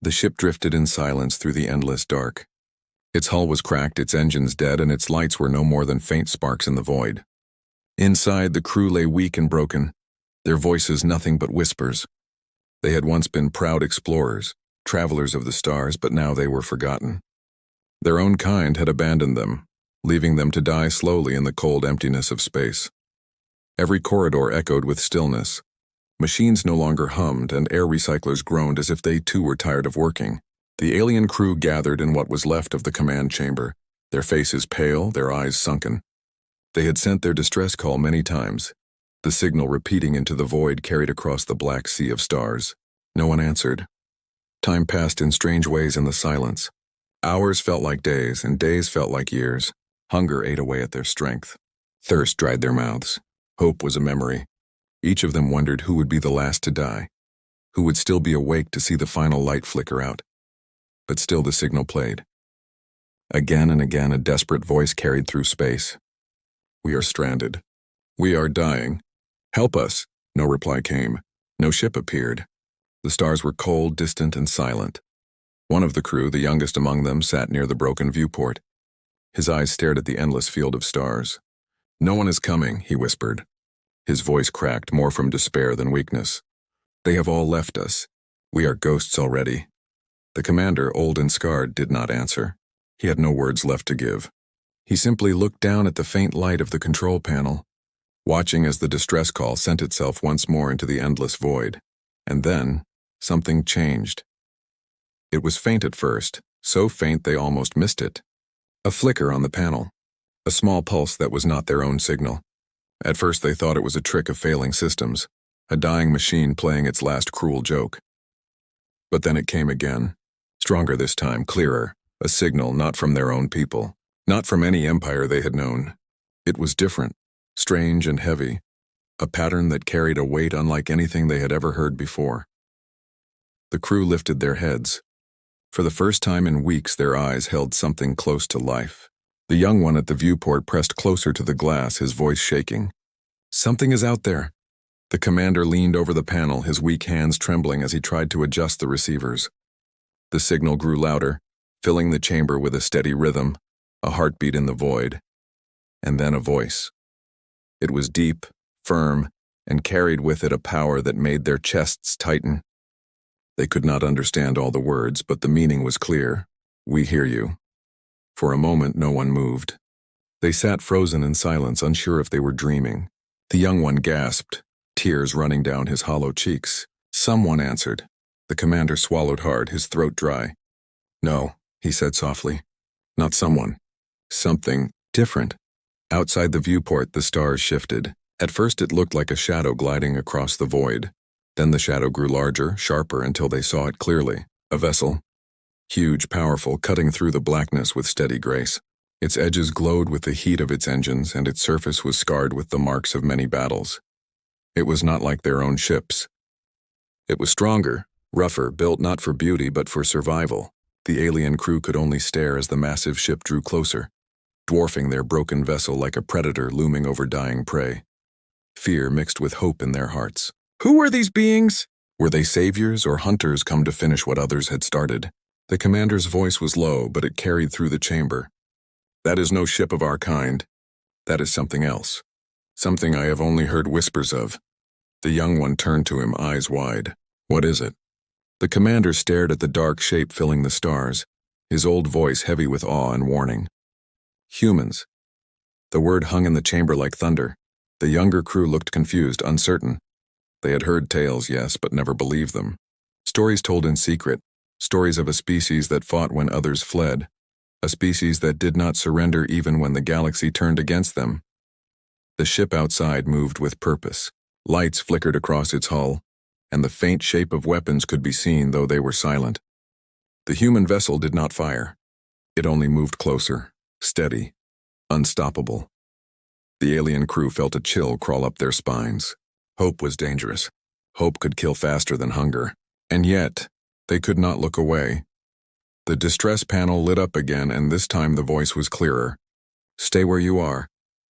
The ship drifted in silence through the endless dark. Its hull was cracked, its engines dead, and its lights were no more than faint sparks in the void. Inside, the crew lay weak and broken, their voices nothing but whispers. They had once been proud explorers, travelers of the stars, but now they were forgotten. Their own kind had abandoned them, leaving them to die slowly in the cold emptiness of space. Every corridor echoed with stillness. Machines no longer hummed, and air recyclers groaned as if they too were tired of working. The alien crew gathered in what was left of the command chamber, their faces pale, their eyes sunken. They had sent their distress call many times, the signal repeating into the void carried across the black sea of stars. No one answered. Time passed in strange ways in the silence. Hours felt like days, and days felt like years. Hunger ate away at their strength. Thirst dried their mouths. Hope was a memory. Each of them wondered who would be the last to die, who would still be awake to see the final light flicker out. But still the signal played. Again and again a desperate voice carried through space. We are stranded. We are dying. Help us. No reply came. No ship appeared. The stars were cold, distant, and silent. One of the crew, the youngest among them, sat near the broken viewport. His eyes stared at the endless field of stars. No one is coming, he whispered. His voice cracked, more from despair than weakness. They have all left us. We are ghosts already. The commander, old and scarred, did not answer. He had no words left to give. He simply looked down at the faint light of the control panel, watching as the distress call sent itself once more into the endless void. And then, something changed. It was faint at first, so faint they almost missed it. A flicker on the panel. A small pulse that was not their own signal. At first they thought it was a trick of failing systems, a dying machine playing its last cruel joke. But then it came again, stronger this time, clearer, a signal not from their own people, not from any empire they had known. It was different, strange and heavy, a pattern that carried a weight unlike anything they had ever heard before. The crew lifted their heads. For the first time in weeks, their eyes held something close to life. The young one at the viewport pressed closer to the glass, his voice shaking. Something is out there. The commander leaned over the panel, his weak hands trembling as he tried to adjust the receivers. The signal grew louder, filling the chamber with a steady rhythm, a heartbeat in the void. And then a voice. It was deep, firm, and carried with it a power that made their chests tighten. They could not understand all the words, but the meaning was clear. We hear you. For a moment, no one moved. They sat frozen in silence, unsure if they were dreaming. The young one gasped, tears running down his hollow cheeks. Someone answered. The commander swallowed hard, his throat dry. No, he said softly. Not someone. Something different. Outside the viewport, the stars shifted. At first it looked like a shadow gliding across the void. Then the shadow grew larger, sharper, until they saw it clearly. A vessel. Huge, powerful, cutting through the blackness with steady grace. Its edges glowed with the heat of its engines, and its surface was scarred with the marks of many battles. It was not like their own ships. It was stronger, rougher, built not for beauty but for survival. The alien crew could only stare as the massive ship drew closer, dwarfing their broken vessel like a predator looming over dying prey. Fear mixed with hope in their hearts. Who were these beings? Were they saviors or hunters come to finish what others had started? The commander's voice was low, but it carried through the chamber. That is no ship of our kind. That is something else. Something I have only heard whispers of. The young one turned to him, eyes wide. What is it? The commander stared at the dark shape filling the stars, his old voice heavy with awe and warning. Humans. The word hung in the chamber like thunder. The younger crew looked confused, uncertain. They had heard tales, yes, but never believed them. Stories told in secret. Stories of a species that fought when others fled. A species that did not surrender even when the galaxy turned against them. The ship outside moved with purpose. Lights flickered across its hull, and the faint shape of weapons could be seen though they were silent. The human vessel did not fire. It only moved closer, steady, unstoppable. The alien crew felt a chill crawl up their spines. Hope was dangerous. Hope could kill faster than hunger. And yet, they could not look away. The distress panel lit up again, and this time the voice was clearer. Stay where you are.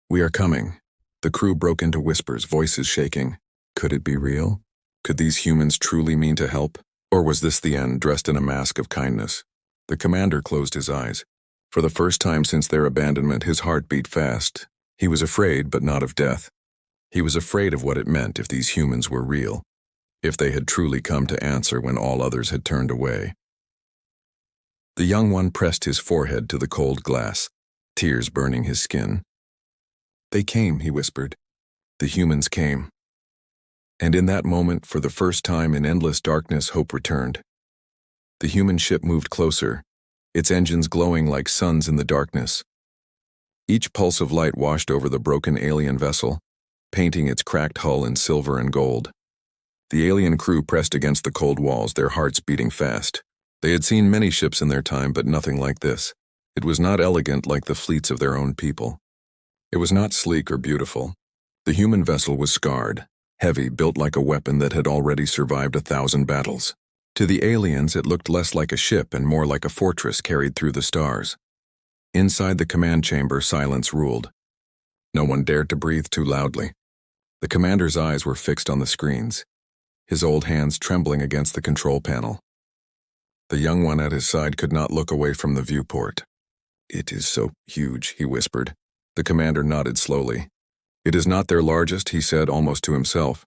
We are coming. The crew broke into whispers, voices shaking. Could it be real? Could these humans truly mean to help? Or was this the end, dressed in a mask of kindness? The commander closed his eyes. For the first time since their abandonment, his heart beat fast. He was afraid, but not of death. He was afraid of what it meant if these humans were real, if they had truly come to answer when all others had turned away. The young one pressed his forehead to the cold glass, tears burning his skin. "They came," he whispered. "The humans came." And in that moment, for the first time in endless darkness, hope returned. The human ship moved closer, its engines glowing like suns in the darkness. Each pulse of light washed over the broken alien vessel, painting its cracked hull in silver and gold. The alien crew pressed against the cold walls, their hearts beating fast. They had seen many ships in their time, but nothing like this. It was not elegant like the fleets of their own people. It was not sleek or beautiful. The human vessel was scarred, heavy, built like a weapon that had already survived 1,000 battles. To the aliens, it looked less like a ship and more like a fortress carried through the stars. Inside the command chamber, silence ruled. No one dared to breathe too loudly. The commander's eyes were fixed on the screens, his old hands trembling against the control panel. The young one at his side could not look away from the viewport. "It is so huge," he whispered. The commander nodded slowly. "It is not their largest," he said, almost to himself.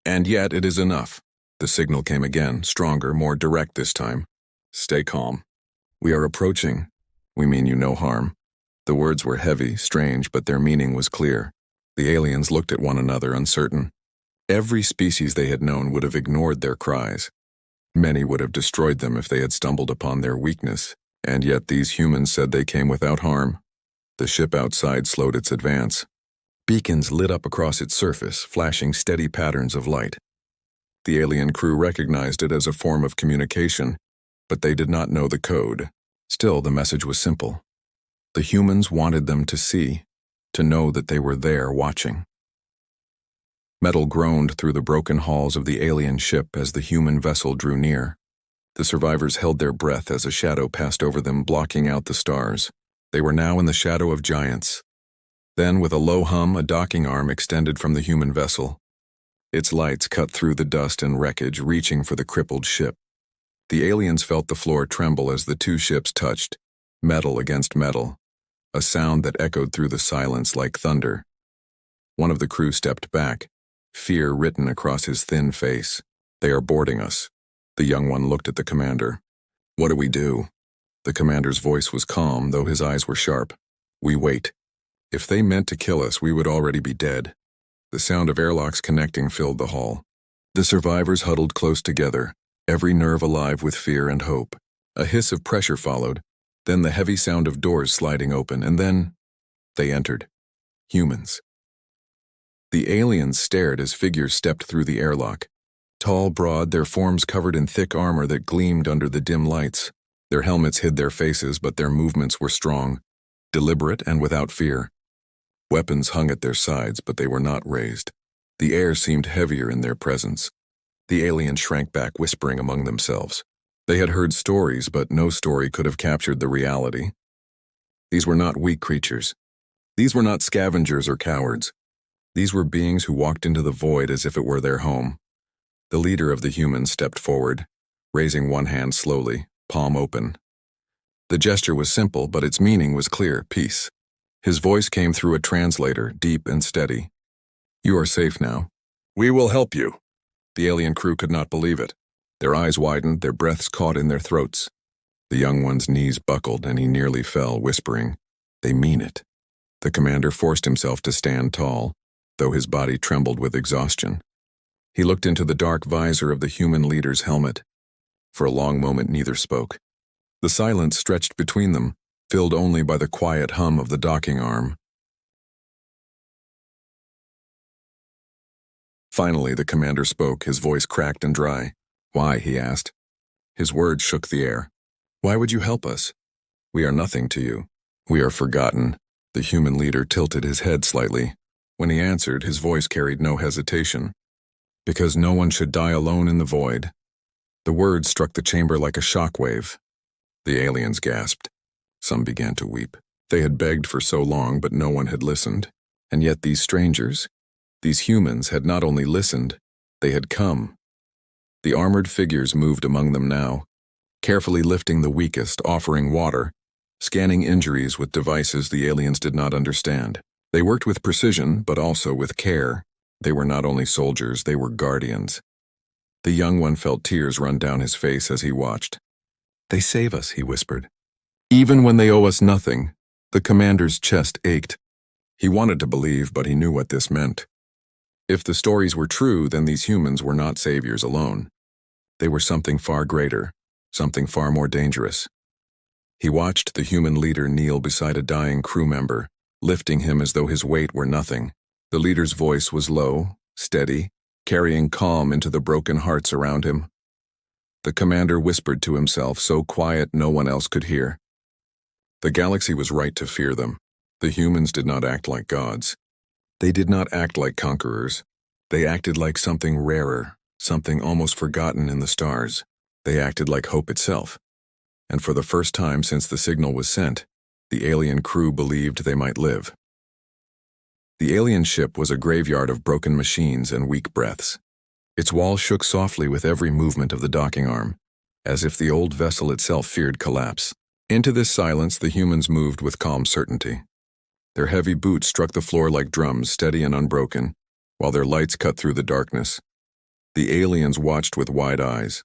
"And yet it is enough." The signal came again, stronger, more direct this time. "Stay calm. We are approaching. We mean you no harm." The words were heavy, strange, but their meaning was clear. The aliens looked at one another, uncertain. Every species they had known would have ignored their cries. Many would have destroyed them if they had stumbled upon their weakness, and yet these humans said they came without harm. The ship outside slowed its advance. Beacons lit up across its surface, flashing steady patterns of light. The alien crew recognized it as a form of communication, but they did not know the code. Still, the message was simple. The humans wanted them to see, to know that they were there watching. Metal groaned through the broken halls of the alien ship as the human vessel drew near. The survivors held their breath as a shadow passed over them, blocking out the stars. They were now in the shadow of giants. Then, with a low hum, a docking arm extended from the human vessel. Its lights cut through the dust and wreckage, reaching for the crippled ship. The aliens felt the floor tremble as the two ships touched, metal against metal, a sound that echoed through the silence like thunder. One of the crew stepped back, fear written across his thin face. "They are boarding us." The young one looked at the commander. "What do we do?" The commander's voice was calm, though his eyes were sharp. "We wait. If they meant to kill us, we would already be dead." The sound of airlocks connecting filled the hall. The survivors huddled close together, every nerve alive with fear and hope. A hiss of pressure followed, then the heavy sound of doors sliding open, and then they entered. Humans. The aliens stared as figures stepped through the airlock. Tall, broad, their forms covered in thick armor that gleamed under the dim lights. Their helmets hid their faces, but their movements were strong, deliberate and without fear. Weapons hung at their sides, but they were not raised. The air seemed heavier in their presence. The aliens shrank back, whispering among themselves. They had heard stories, but no story could have captured the reality. These were not weak creatures. These were not scavengers or cowards. These were beings who walked into the void as if it were their home. The leader of the humans stepped forward, raising one hand slowly, palm open. The gesture was simple, but its meaning was clear: peace. His voice came through a translator, deep and steady. "You are safe now. We will help you." The alien crew could not believe it. Their eyes widened, their breaths caught in their throats. The young one's knees buckled, and he nearly fell, whispering, "They mean it." The commander forced himself to stand tall, though his body trembled with exhaustion. He looked into the dark visor of the human leader's helmet. For a long moment, neither spoke. The silence stretched between them, filled only by the quiet hum of the docking arm. Finally, the commander spoke, his voice cracked and dry. "Why?" he asked. His words shook the air. "Why would you help us? We are nothing to you. We are forgotten." The human leader tilted his head slightly. When he answered, his voice carried no hesitation. "Because no one should die alone in the void." The words struck the chamber like a shockwave. The aliens gasped. Some began to weep. They had begged for so long, but no one had listened. And yet these strangers, these humans, had not only listened, they had come. The armored figures moved among them now, carefully lifting the weakest, offering water, scanning injuries with devices the aliens did not understand. They worked with precision, but also with care. They were not only soldiers, they were guardians. The young one felt tears run down his face as he watched. "They save us," he whispered. "Even when they owe us nothing." The commander's chest ached. He wanted to believe, but he knew what this meant. If the stories were true, then these humans were not saviors alone. They were something far greater, something far more dangerous. He watched the human leader kneel beside a dying crew member, lifting him as though his weight were nothing. The leader's voice was low, steady, carrying calm into the broken hearts around him. The commander whispered to himself, so quiet no one else could hear. The galaxy was right to fear them. The humans did not act like gods. They did not act like conquerors. They acted like something rarer, something almost forgotten in the stars. They acted like hope itself. And for the first time since the signal was sent, the alien crew believed they might live. The alien ship was a graveyard of broken machines and weak breaths. Its walls shook softly with every movement of the docking arm, as if the old vessel itself feared collapse. Into this silence the humans moved with calm certainty. Their heavy boots struck the floor like drums, steady and unbroken, while their lights cut through the darkness. The aliens watched with wide eyes.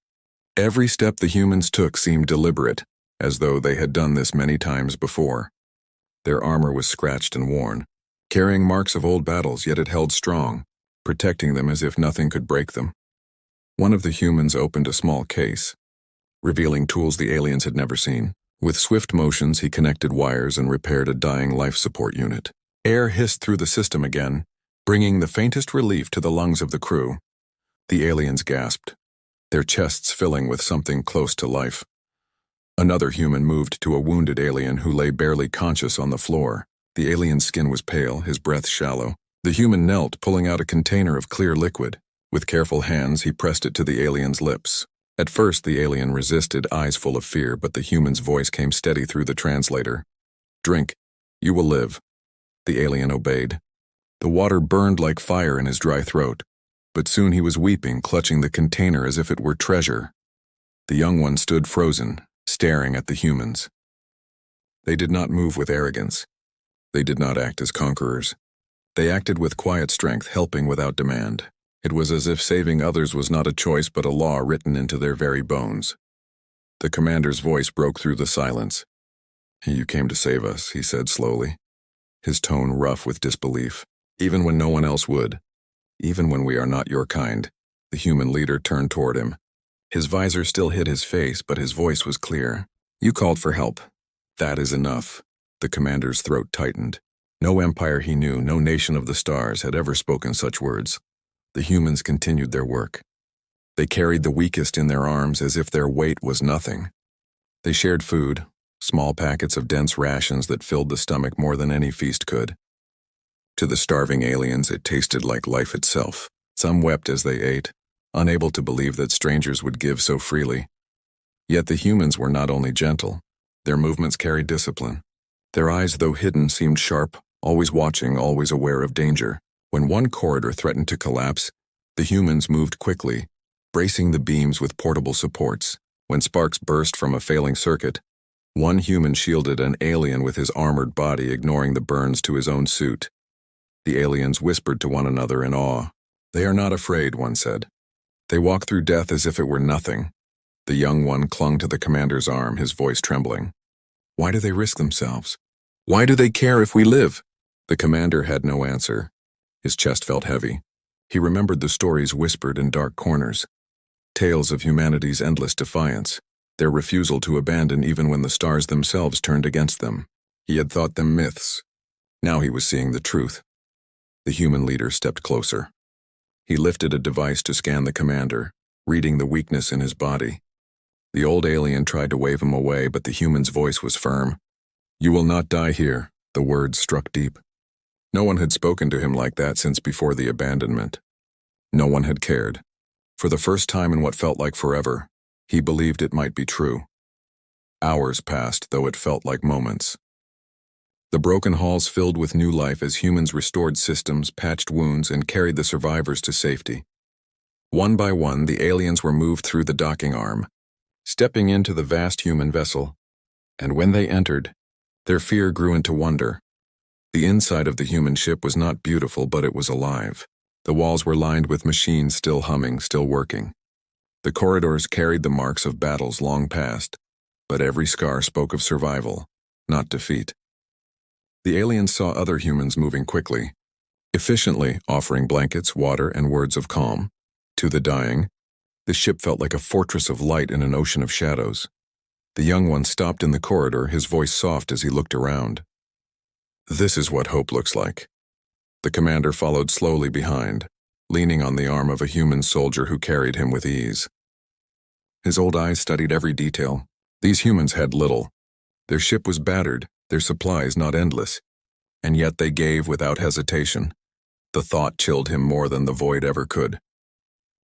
Every step the humans took seemed deliberate, as though they had done this many times before. Their armor was scratched and worn, carrying marks of old battles, yet it held strong, protecting them as if nothing could break them. One of the humans opened a small case, revealing tools the aliens had never seen. With swift motions, he connected wires and repaired a dying life support unit. Air hissed through the system again, bringing the faintest relief to the lungs of the crew. The aliens gasped, their chests filling with something close to life. Another human moved to a wounded alien who lay barely conscious on the floor. The alien's skin was pale, his breath shallow. The human knelt, pulling out a container of clear liquid. With careful hands, he pressed it to the alien's lips. At first, the alien resisted, eyes full of fear, but the human's voice came steady through the translator. "Drink. You will live." The alien obeyed. The water burned like fire in his dry throat, but soon he was weeping, clutching the container as if it were treasure. The young one stood frozen, staring at the humans. They did not move with arrogance. They did not act as conquerors. They acted with quiet strength, helping without demand. It was as if saving others was not a choice but a law written into their very bones. The commander's voice broke through the silence. "You came to save us," he said slowly, his tone rough with disbelief. "Even when no one else would. Even when we are not your kind." The human leader turned toward him. His visor still hid his face, but his voice was clear. "You called for help. That is enough." The commander's throat tightened. No empire he knew, no nation of the stars had ever spoken such words. The humans continued their work. They carried the weakest in their arms as if their weight was nothing. They shared food, small packets of dense rations that filled the stomach more than any feast could. To the starving aliens, it tasted like life itself. Some wept as they ate, unable to believe that strangers would give so freely. Yet the humans were not only gentle, their movements carried discipline. Their eyes, though hidden, seemed sharp, always watching, always aware of danger. When one corridor threatened to collapse, the humans moved quickly, bracing the beams with portable supports. When sparks burst from a failing circuit, one human shielded an alien with his armored body, ignoring the burns to his own suit. The aliens whispered to one another in awe. "They are not afraid," one said. "They walk through death as if it were nothing." The young one clung to the commander's arm, his voice trembling. "Why do they risk themselves? Why do they care if we live?" The commander had no answer. His chest felt heavy. He remembered the stories whispered in dark corners. Tales of humanity's endless defiance, their refusal to abandon even when the stars themselves turned against them. He had thought them myths. Now he was seeing the truth. The human leader stepped closer. He lifted a device to scan the commander, reading the weakness in his body. The old alien tried to wave him away, but the human's voice was firm. "You will not die here," the words struck deep. No one had spoken to him like that since before the abandonment. No one had cared. For the first time in what felt like forever, he believed it might be true. Hours passed, though it felt like moments. The broken halls filled with new life as humans restored systems, patched wounds, and carried the survivors to safety. One by one, the aliens were moved through the docking arm, stepping into the vast human vessel. And when they entered, their fear grew into wonder. The inside of the human ship was not beautiful, but it was alive. The walls were lined with machines still humming, still working. The corridors carried the marks of battles long past, but every scar spoke of survival, not defeat. The aliens saw other humans moving quickly, efficiently offering blankets, water, and words of calm. To the dying, the ship felt like a fortress of light in an ocean of shadows. The young one stopped in the corridor, his voice soft as he looked around. "This is what hope looks like." The commander followed slowly behind, leaning on the arm of a human soldier who carried him with ease. His old eyes studied every detail. These humans had little. Their ship was battered, their supplies not endless, and yet they gave without hesitation. The thought chilled him more than the void ever could.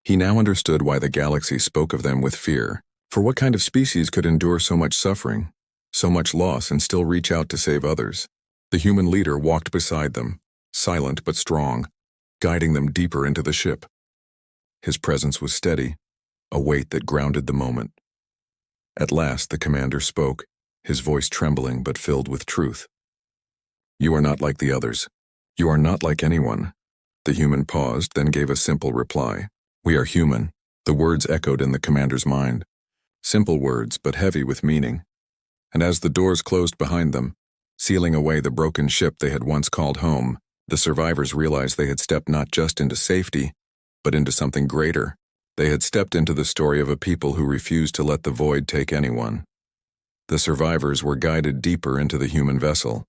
He now understood why the galaxy spoke of them with fear. For what kind of species could endure so much suffering, so much loss, and still reach out to save others? The human leader walked beside them, silent but strong, guiding them deeper into the ship. His presence was steady, a weight that grounded the moment. At last the commander spoke, his voice trembling but filled with truth. "You are not like the others. You are not like anyone." The human paused, then gave a simple reply. "We are human." The words echoed in the commander's mind. Simple words, but heavy with meaning. And as the doors closed behind them, sealing away the broken ship they had once called home, the survivors realized they had stepped not just into safety, but into something greater. They had stepped into the story of a people who refused to let the void take anyone. The survivors were guided deeper into the human vessel.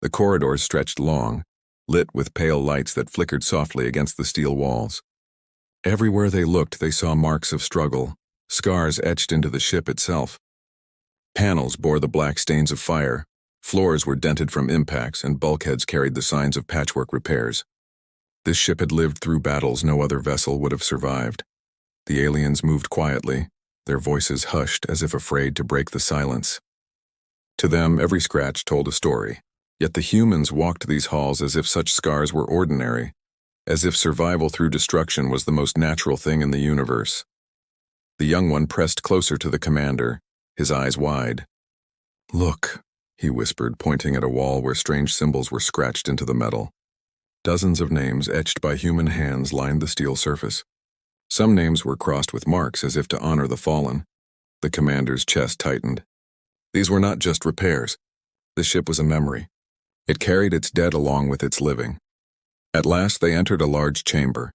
The corridors stretched long, lit with pale lights that flickered softly against the steel walls. Everywhere they looked, they saw marks of struggle, scars etched into the ship itself. Panels bore the black stains of fire, floors were dented from impacts, and bulkheads carried the signs of patchwork repairs. This ship had lived through battles no other vessel would have survived. The aliens moved quietly, their voices hushed as if afraid to break the silence. To them, every scratch told a story, yet the humans walked these halls as if such scars were ordinary, as if survival through destruction was the most natural thing in the universe. The young one pressed closer to the commander, his eyes wide. "Look," he whispered, pointing at a wall where strange symbols were scratched into the metal. Dozens of names etched by human hands lined the steel surface. Some names were crossed with marks as if to honor the fallen. The commander's chest tightened. These were not just repairs. The ship was a memory. It carried its dead along with its living. At last they entered a large chamber.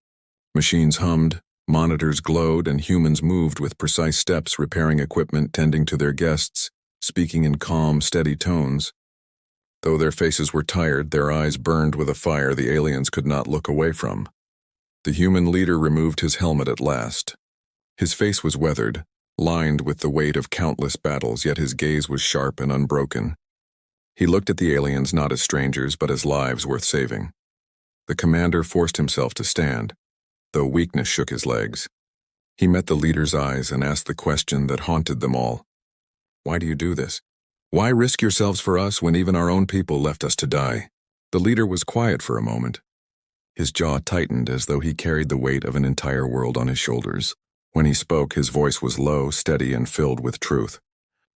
Machines hummed, monitors glowed, and humans moved with precise steps, repairing equipment, tending to their guests, speaking in calm, steady tones. Though their faces were tired, their eyes burned with a fire the aliens could not look away from. The human leader removed his helmet at last. His face was weathered, lined with the weight of countless battles, yet his gaze was sharp and unbroken. He looked at the aliens not as strangers, but as lives worth saving. The commander forced himself to stand, though weakness shook his legs. He met the leader's eyes and asked the question that haunted them all. "Why do you do this? Why risk yourselves for us when even our own people left us to die?" The leader was quiet for a moment. His jaw tightened as though he carried the weight of an entire world on his shoulders. When he spoke, his voice was low, steady, and filled with truth.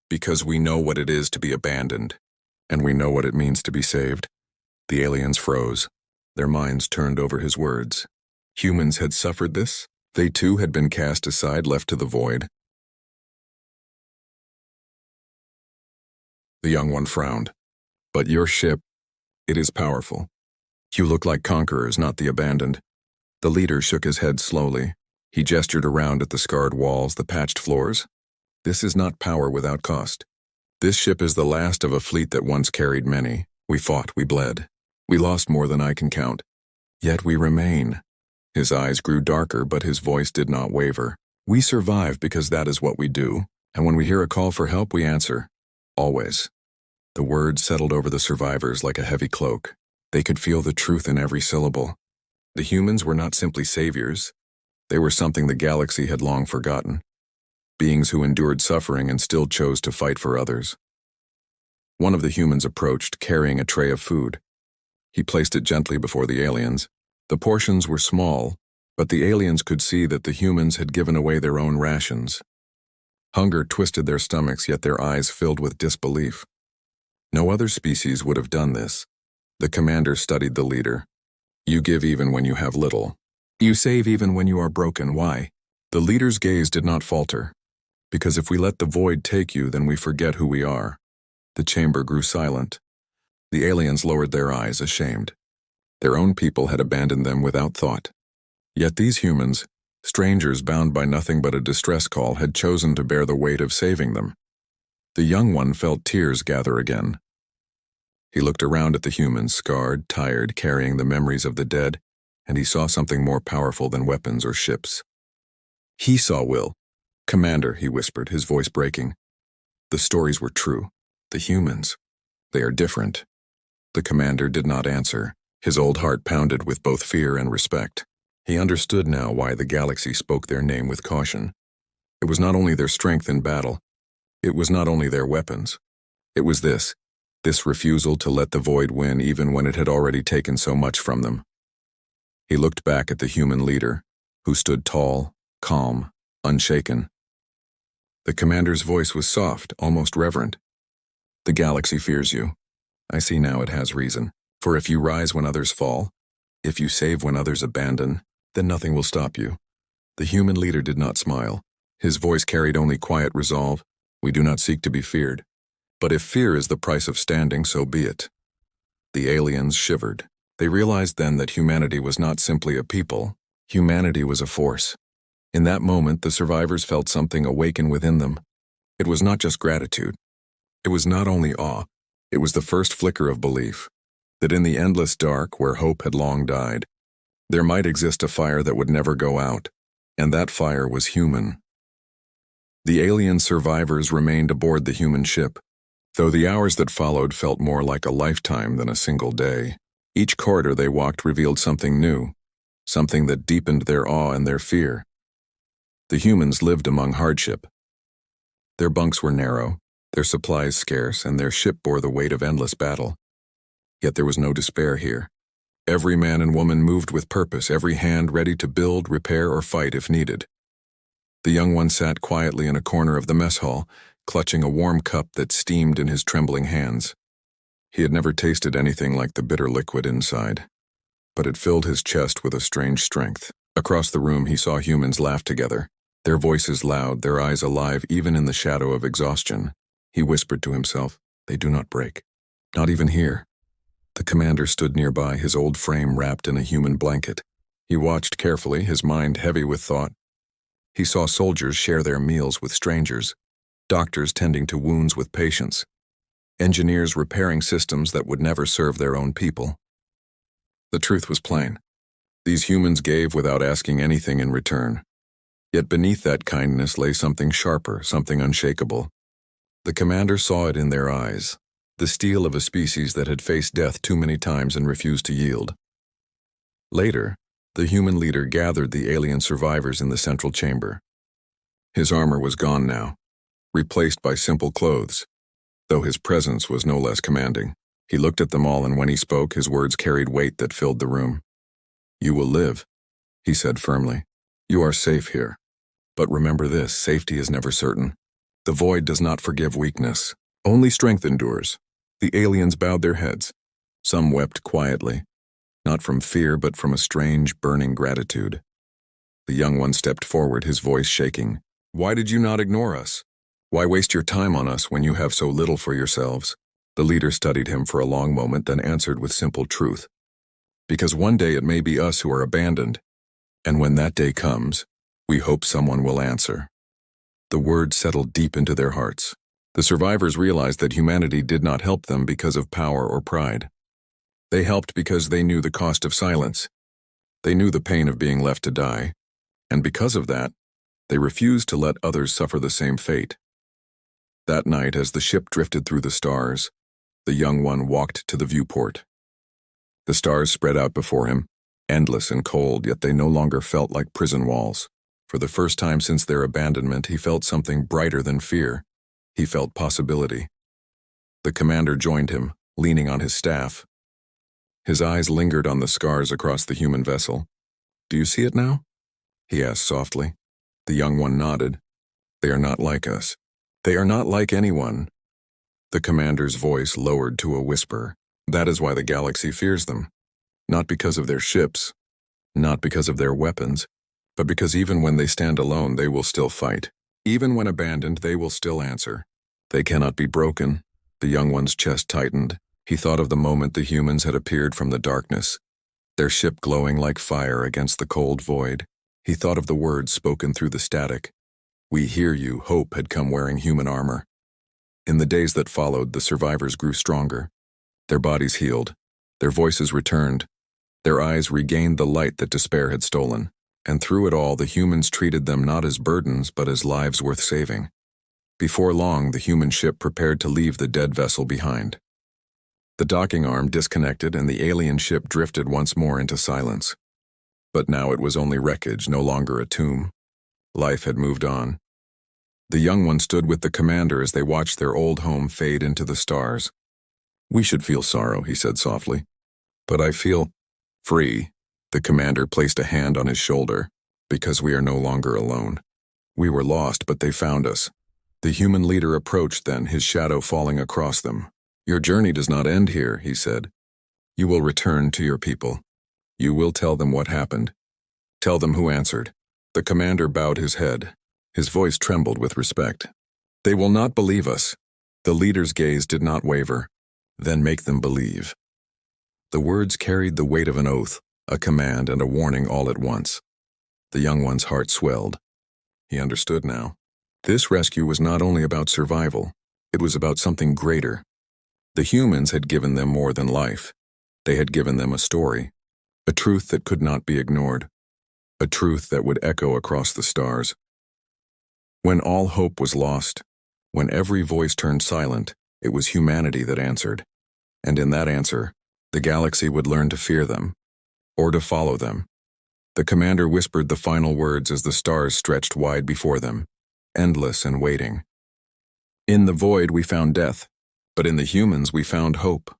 "Because we know what it is to be abandoned, and we know what it means to be saved." The aliens froze. Their minds turned over his words. Humans had suffered this? They too had been cast aside, left to the void. The young one frowned. "But your ship, it is powerful. You look like conquerors, not the abandoned." The leader shook his head slowly. He gestured around at the scarred walls, the patched floors. "This is not power without cost. This ship is the last of a fleet that once carried many. We fought, we bled. We lost more than I can count. Yet we remain." His eyes grew darker, but his voice did not waver. "We survive because that is what we do, and when we hear a call for help, we answer. Always." The words settled over the survivors like a heavy cloak. They could feel the truth in every syllable. The humans were not simply saviors. They were something the galaxy had long forgotten. Beings who endured suffering and still chose to fight for others. One of the humans approached, carrying a tray of food. He placed it gently before the aliens. The portions were small, But the aliens could see that the humans had given away their own rations. Hunger twisted their stomachs, yet their eyes filled with disbelief. No other species would have done this. The commander studied the leader. You give even when you have little. You save even when you are broken. Why? The leader's gaze did not falter. Because if we let the void take you, then we forget who we are. The chamber grew silent. The aliens lowered their eyes, ashamed. Their own people had abandoned them without thought. Yet these humans, strangers bound by nothing but a distress call, had chosen to bear the weight of saving them. The young one felt tears gather again. He looked around at the humans, scarred, tired, carrying the memories of the dead, and he saw something more powerful than weapons or ships. He saw Will. "Commander," he whispered, his voice breaking. "The stories were true. The humans, they are different." The commander did not answer. His old heart pounded with both fear and respect. He understood now why the galaxy spoke their name with caution. It was not only their strength in battle. It was not only their weapons. It was this refusal to let the void win even when it had already taken so much from them. He looked back at the human leader, who stood tall, calm, unshaken. The commander's voice was soft, almost reverent. "The galaxy fears you. I see now it has reason. For if you rise when others fall, if you save when others abandon, then nothing will stop you." The human leader did not smile. His voice carried only quiet resolve. "We do not seek to be feared. But if fear is the price of standing, so be it." The aliens shivered. They realized then that humanity was not simply a people. Humanity was a force. In that moment, the survivors felt something awaken within them. It was not just gratitude. It was not only awe. It was the first flicker of belief that in the endless dark, where hope had long died, there might exist a fire that would never go out, and that fire was human. The alien survivors remained aboard the human ship, though the hours that followed felt more like a lifetime than a single day. Each corridor they walked revealed something new, something that deepened their awe and their fear. The humans lived among hardship. Their bunks were narrow, their supplies scarce, and their ship bore the weight of endless battle. Yet there was no despair here. Every man and woman moved with purpose, every hand ready to build, repair, or fight if needed. The young one sat quietly in a corner of the mess hall, clutching a warm cup that steamed in his trembling hands. He had never tasted anything like the bitter liquid inside, but it filled his chest with a strange strength. Across the room he saw humans laugh together, their voices loud, their eyes alive even in the shadow of exhaustion. He whispered to himself, "They do not break. Not even here." The commander stood nearby, his old frame wrapped in a human blanket. He watched carefully, his mind heavy with thought. He saw soldiers share their meals with strangers, doctors tending to wounds with patients, engineers repairing systems that would never serve their own people. The truth was plain. These humans gave without asking anything in return. Yet beneath that kindness lay something sharper, something unshakable. The commander saw it in their eyes, the steel of a species that had faced death too many times and refused to yield. Later, the human leader gathered the alien survivors in the central chamber. His armor was gone now, replaced by simple clothes, though his presence was no less commanding. He looked at them all, and when he spoke, his words carried weight that filled the room. "You will live," he said firmly. "You are safe here. But remember this, safety is never certain. The void does not forgive weakness. Only strength endures." The aliens bowed their heads. Some wept quietly, not from fear but from a strange, burning gratitude. The young one stepped forward, his voice shaking. "Why did you not ignore us? Why waste your time on us when you have so little for yourselves?" The leader studied him for a long moment, then answered with simple truth. "Because one day it may be us who are abandoned, and when that day comes, we hope someone will answer." The word settled deep into their hearts. The survivors realized that humanity did not help them because of power or pride. They helped because they knew the cost of silence. They knew the pain of being left to die, and because of that, they refused to let others suffer the same fate. That night, as the ship drifted through the stars, the young one walked to the viewport. The stars spread out before him, endless and cold, yet they no longer felt like prison walls. For the first time since their abandonment, he felt something brighter than fear. He felt possibility. The commander joined him, leaning on his staff. His eyes lingered on the scars across the human vessel. Do you see it now? He asked softly. The young one nodded. They are not like us. They are not like anyone. The commander's voice lowered to a whisper. That is why the galaxy fears them. Not because of their ships, not because of their weapons, but because even when they stand alone, they will still fight. Even when abandoned, they will still answer. They cannot be broken. The young one's chest tightened. He thought of the moment the humans had appeared from the darkness, their ship glowing like fire against the cold void. He thought of the words spoken through the static. We hear you. Hope had come wearing human armor. In the days that followed, the survivors grew stronger. Their bodies healed. Their voices returned. Their eyes regained the light that despair had stolen. And through it all, the humans treated them not as burdens, but as lives worth saving. Before long, the human ship prepared to leave the dead vessel behind. The docking arm disconnected and the alien ship drifted once more into silence. But now it was only wreckage, no longer a tomb. Life had moved on. The young one stood with the commander as they watched their old home fade into the stars. We should feel sorrow, he said softly. But I feel free. The commander placed a hand on his shoulder. Because we are no longer alone. We were lost, but they found us. The human leader approached then, his shadow falling across them. Your journey does not end here, he said. You will return to your people. You will tell them what happened. Tell them who answered. The commander bowed his head. His voice trembled with respect. They will not believe us. The leader's gaze did not waver. Then make them believe. The words carried the weight of an oath, a command and a warning all at once. The young one's heart swelled. He understood now. This rescue was not only about survival, it was about something greater. The humans had given them more than life. They had given them a story, a truth that could not be ignored, a truth that would echo across the stars. When all hope was lost, when every voice turned silent, it was humanity that answered. And in that answer, the galaxy would learn to fear them, or to follow them. The commander whispered the final words as the stars stretched wide before them, endless and waiting. In the void we found death, but in the humans we found hope.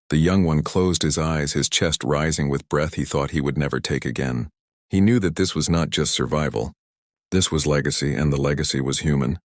The young one closed his eyes, his chest rising with breath he thought he would never take again. He knew that this was not just survival. This was legacy, and the legacy was human.